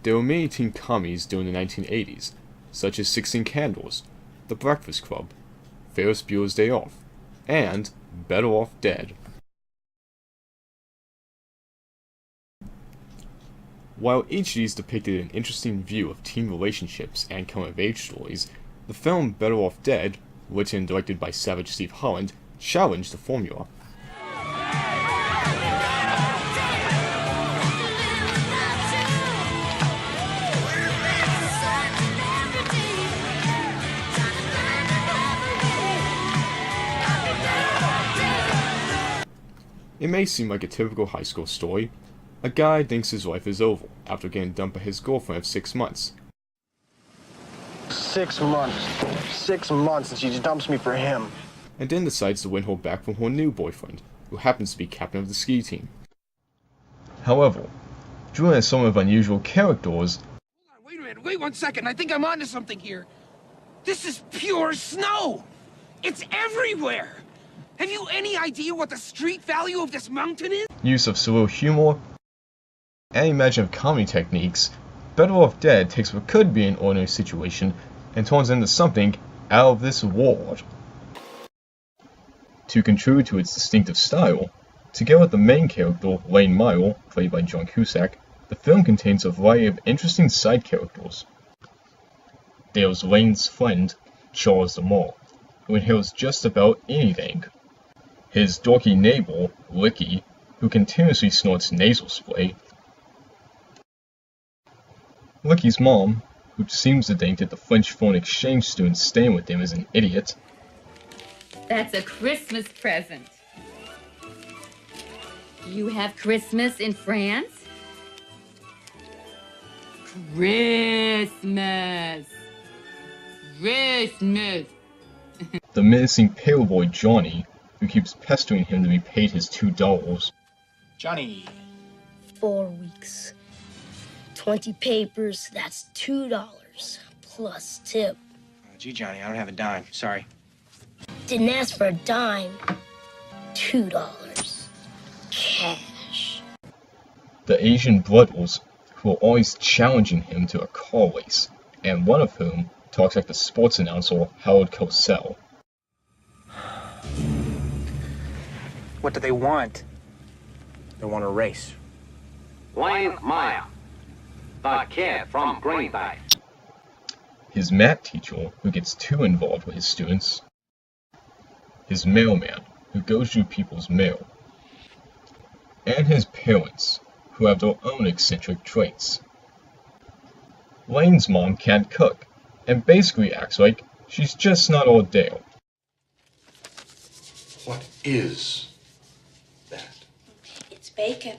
There were many teen comedies during the 1980s, such as 16 Candles, The Breakfast Club, Ferris Bueller's Day Off, and Better Off Dead. While each of these depicted an interesting view of teen relationships and coming-of-age stories, the film Better Off Dead, written and directed by Savage Steve Holland, challenged the formula. It may seem like a typical high school story. A guy thinks his life is over after getting dumped by his girlfriend of 6 months. 6 months. 6 months and she just dumps me for him. And then decides to win her back from her new boyfriend, who happens to be captain of the ski team. However, Drew has some of unusual characters. Hold on, wait a minute, wait 1 second, I think I'm onto something here. This is pure snow! It's everywhere! Have you any idea what the street value of this mountain is? Use of surreal humor and imaginative comedy techniques, Better Off Dead takes what could be an ordinary situation and turns into something out of this world. To contribute to its distinctive style, together with the main character, Lane Meyer, played by John Cusack, the film contains a variety of interesting side characters. There's Lane's friend, Charles the Mall, who inhales just about anything. His dorky neighbor, Ricky, who continuously snorts nasal spray. Ricky's mom, who seems to think that the French foreign exchange student staying with him is an idiot. That's a Christmas present. You have Christmas in France? Christmas. Christmas. The menacing pale boy Johnny, who keeps pestering him to be paid his $2. Johnny. 4 weeks. 20 papers, that's $2 plus tip. Gee, Johnny, I don't have a dime. Sorry. Didn't ask for a dime. $2. Cash. The Asian brothers, who are always challenging him to a car race, and one of whom talks like the sports announcer Howard Cosell. What do they want? They want a race. Lane Meyer, the kid from Green Bay. His math teacher, who gets too involved with his students. His mailman, who goes through people's mail. And his parents, who have their own eccentric traits. Lane's mom can't cook, and basically acts like she's just not all there. What is that? It's bacon.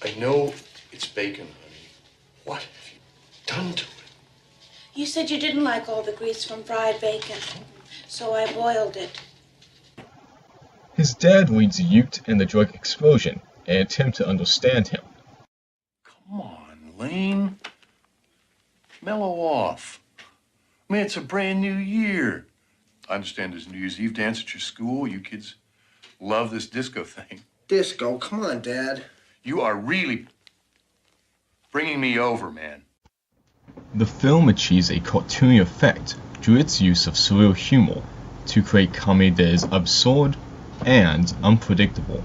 I know it's bacon, honey. What have you done to it? You said you didn't like all the grease from fried bacon, so I boiled it. His dad leads Ute and the drug explosion and attempt to understand him. Come on, Lane. Mellow off. Man, it's a brand new year. I understand there's New Year's Eve dance at your school. You kids love this disco thing. Disco? Come on, Dad. You are really bringing me over, man. The film achieves a cartoony effect through its use of surreal humor to create comedy that is absurd and unpredictable.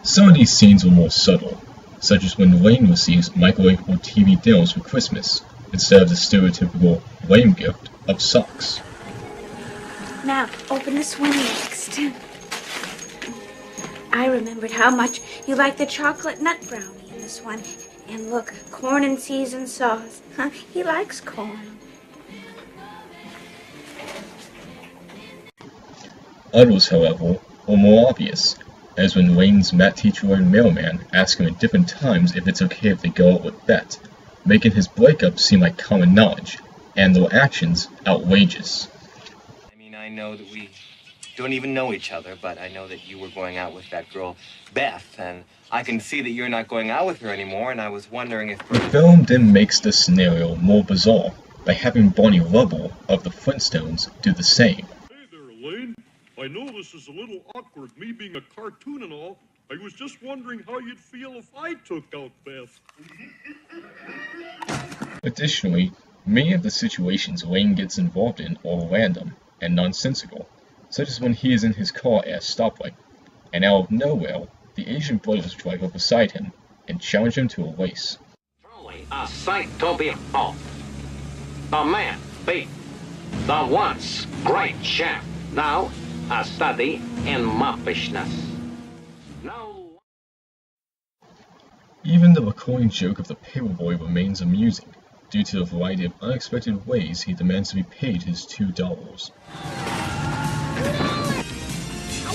Some of these scenes are more subtle, such as when Lane receives microwavable TV dinners for Christmas, instead of the stereotypical Lane gift of socks. Now, open this one next. I remembered how much you like the chocolate nut brownie in this one. And look, corn and seasoned sauce. Huh? He likes corn. Others, however, are more obvious, as when Lane's math teacher and mailman ask him at different times if it's okay if they go out with Bet, making his breakup seem like common knowledge, and their actions outrageous. I mean, I know that we don't even know each other, but I know that you were going out with that girl, Beth, and I can see that you're not going out with her anymore, and I was wondering if... The film then makes the scenario more bizarre by having Barney Rubble of the Flintstones do the same. Hey there, Elaine. I know this is a little awkward, me being a cartoon and all, I was just wondering how you'd feel if I took out Beth. Additionally, many of the situations Wayne gets involved in are random and nonsensical, such as when he is in his car at a stoplight, and out of nowhere, the Asian brothers drive up beside him and challenge him to a race. Truly a sight to behold. The man beat the once great champ, now a study in muffishness. No. Even the recurring joke of the paperboy remains amusing, due to the variety of unexpected ways he demands to be paid his $2. I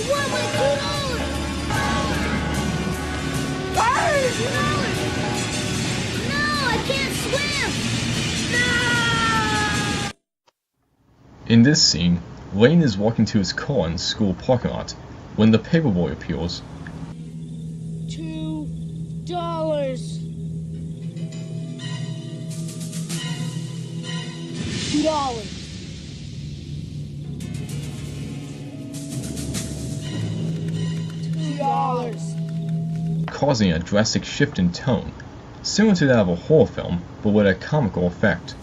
want my $2! No, I can't swim! No! In this scene, Wayne is walking to his car in the school parking lot when the paperboy appears. $2. $2. Causing a drastic shift in tone, similar to that of a horror film, but with a comical effect.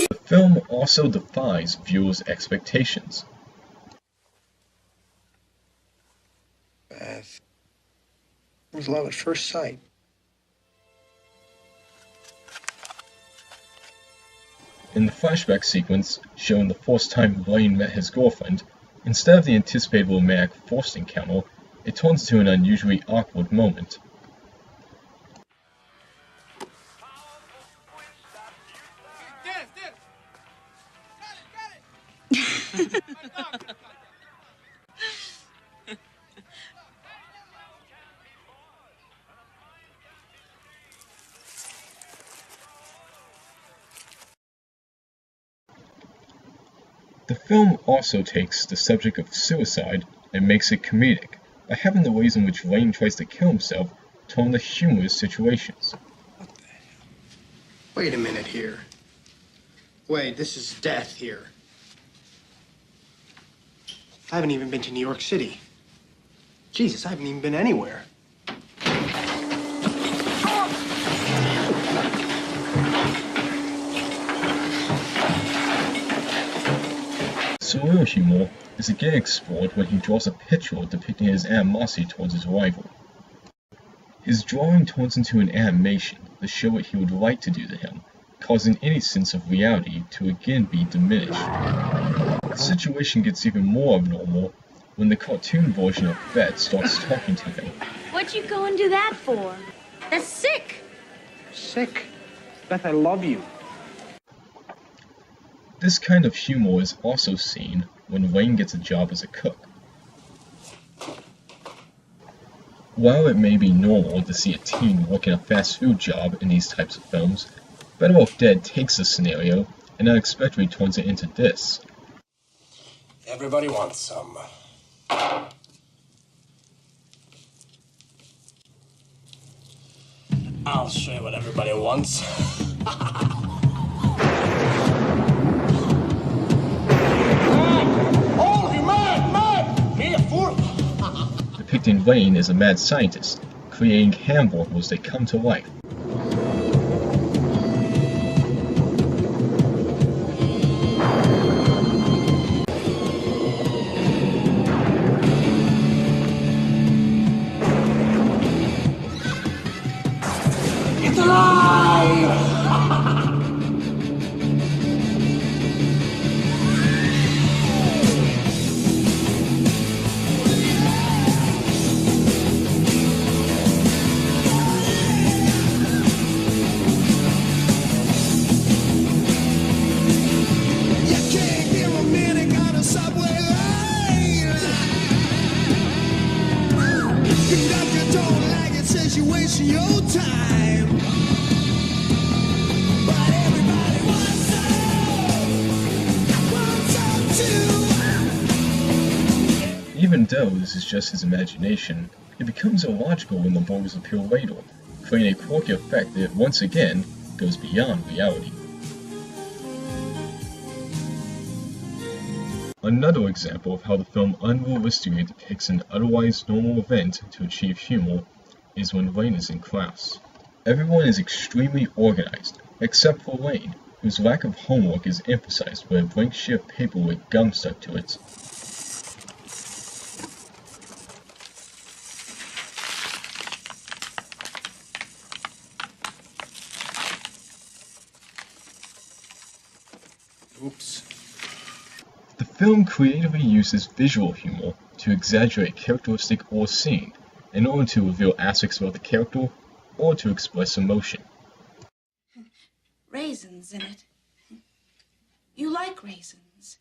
The film also defies viewers' expectations. Beth. It was love at first sight. In the flashback sequence showing the first time Wayne met his girlfriend, instead of the anticipated romantic first encounter, it turns to an unusually awkward moment. The film also takes the subject of suicide and makes it comedic by having the ways in which Wayne tries to kill himself turn into humorous situations. Wait a minute here. Wait, this is death here. I haven't even been to New York City. Jesus, I haven't even been anywhere. Surreal humor is again explored when he draws a picture depicting his animosity towards his rival. His drawing turns into an animation to show what he would like to do to him, causing any sense of reality to again be diminished. The situation gets even more abnormal when the cartoon version of Beth starts talking to him. What'd you go and do that for? That's sick. Sick? Beth, I love you. This kind of humor is also seen when Wayne gets a job as a cook. While it may be normal to see a teen working a fast food job in these types of films, Better Off Dead takes this scenario and unexpectedly turns it into this. Everybody wants some. I'll show you what everybody wants. Depicting Wayne as a mad scientist, creating hamburgers that come to life. It's alive! Wasting your time, but everybody wants some Even though this is just his imagination, it becomes illogical when the boys appear later, creating a quirky effect that once again goes beyond reality. Another example of how the film unrealistically depicts an otherwise normal event to achieve humor is when Lane is in class. Everyone is extremely organized, except for Lane, whose lack of homework is emphasized by a blank sheet of paper with gum stuck to it. Oops. The film creatively uses visual humor to exaggerate a characteristic or scene in order to reveal aspects about the character or to express emotion. Raisins in it. You like raisins.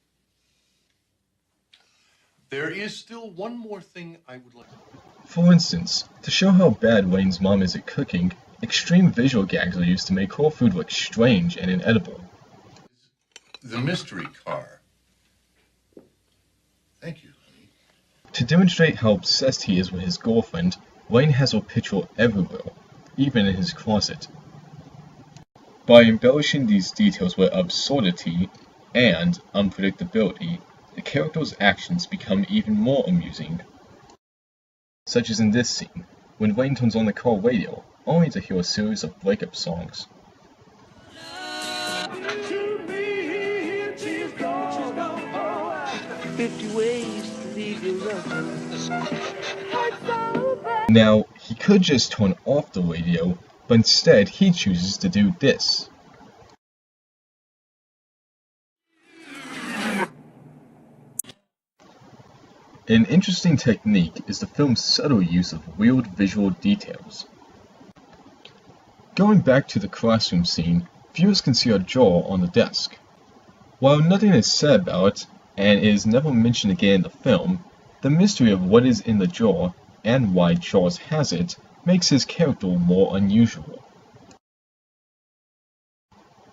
There is still one more thing I would like to... For instance, to show how bad Lane's mom is at cooking, extreme visual gags are used to make her food look strange and inedible. The mystery car. Thank you, honey. To demonstrate how obsessed he is with his girlfriend, Lane has her picture everywhere, even in his closet. By embellishing these details with absurdity and unpredictability, the character's actions become even more amusing. Such as in this scene, when Lane turns on the car radio, only to hear a series of breakup songs. 50 ways to leave your love. Now, he could just turn off the radio, but instead he chooses to do this. An interesting technique is the film's subtle use of weird visual details. Going back to the classroom scene, viewers can see a jar on the desk. While nothing is said about it, and it is never mentioned again in the film, the mystery of what is in the jar and why Charles has it makes his character more unusual.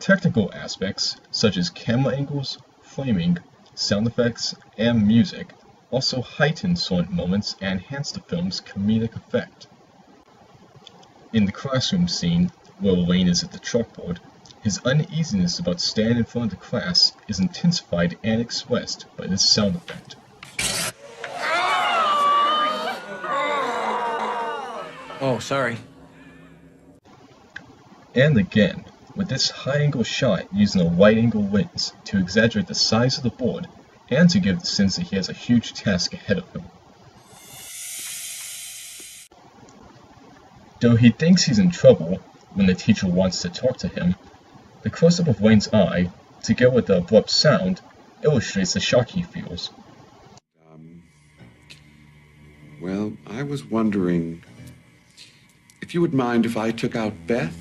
Technical aspects, such as camera angles, framing, sound effects, and music, also heighten certain moments and enhance the film's comedic effect. In the classroom scene, where Lane is at the chalkboard, his uneasiness about standing in front of the class is intensified and expressed by this sound effect. Oh, sorry. And again, with this high-angle shot using a wide-angle lens to exaggerate the size of the board and to give the sense that he has a huge task ahead of him. Though he thinks he's in trouble when the teacher wants to talk to him, the close-up of Wayne's eye, together with the abrupt sound, illustrates the shock he feels. Well, I was wondering if you would mind if I took out Beth?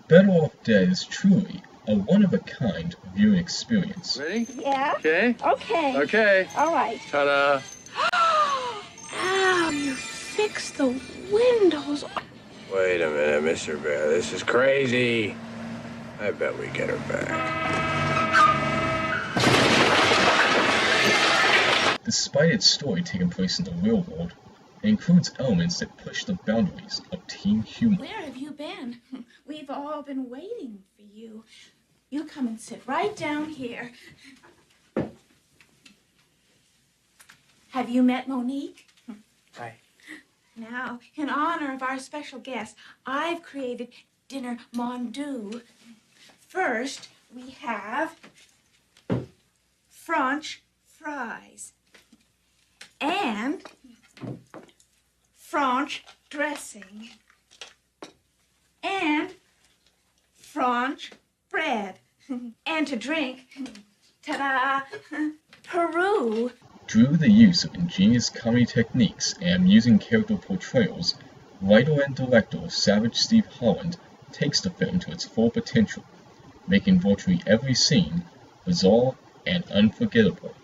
Better Off Dead is truly a one-of-a-kind viewing experience. Ready? Yeah? Okay. Okay. Okay. All right. Ta-da. Ow, you fixed the windows. Wait a minute, Mr. Bear. This is crazy. I bet we get her back. Despite its story taking place in the real world, it includes elements that push the boundaries of teen humor. Where have you been? We've all been waiting for you. You come and sit right down here. Have you met Monique? Hi. Now, in honor of our special guest, I've created dinner mondieu. First, we have French fries and French dressing and French bread. And to drink, ta-da, Peru. Through the use of ingenious comedy techniques and amusing character portrayals, writer and director Savage Steve Holland takes the film to its full potential, making virtually every scene bizarre and unforgettable.